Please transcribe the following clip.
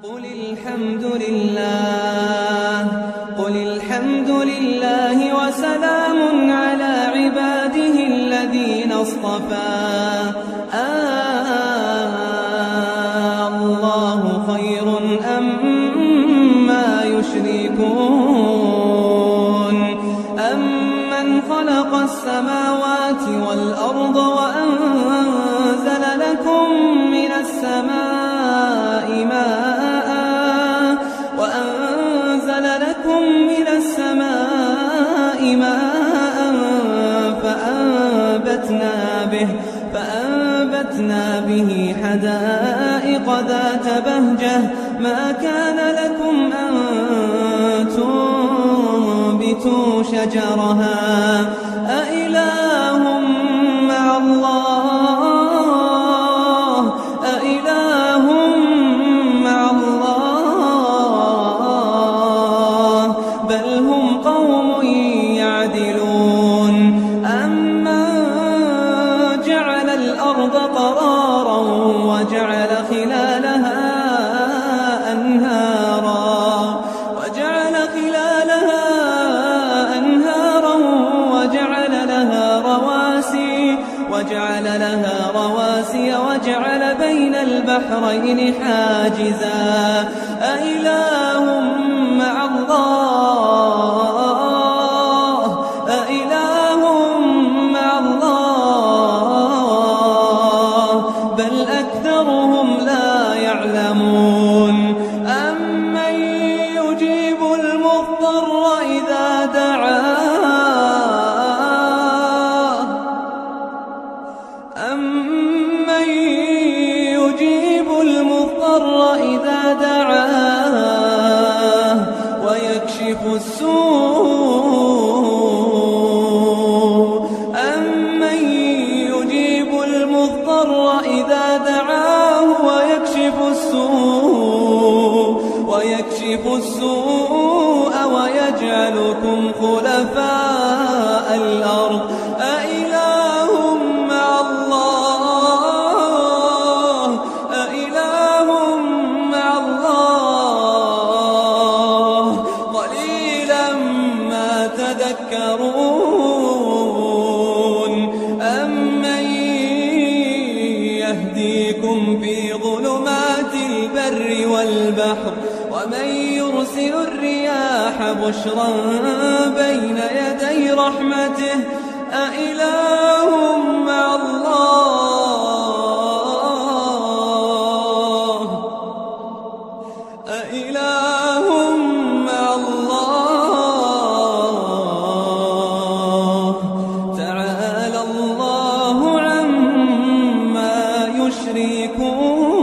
قل الحمد لله وسلام على عباده الذين اصطفى الله خير أما يشركون أمن خلق السماوات والأرض وأنزل لكم من السماء ماء فأنبتنا به حدائق ذات بهجة ما كان لكم أن تنبتوا شجرها أإله مع الله بل هم قوم يعدلون أمن جعل الأرض قرارا وجعل خلالها أنهارا وجعل لها رواسي وجعل بين البحرين حاجزا أإله مع الله بل أكثرهم لا يعلمون أمن يجيب المضطر إذا دعاه ويكشف السوء أمن يجيب المضطر إذا دعاه ويكشف السوء ويجعلكم خلفاء الأرض أإله مع الله قليلا ما تذكرون أمن يهديكم في ظلمات البر والبحر ومن يرسل الرياح بشرا بين يدي رحمته أإله مع الله تعالى الله عما يشركون.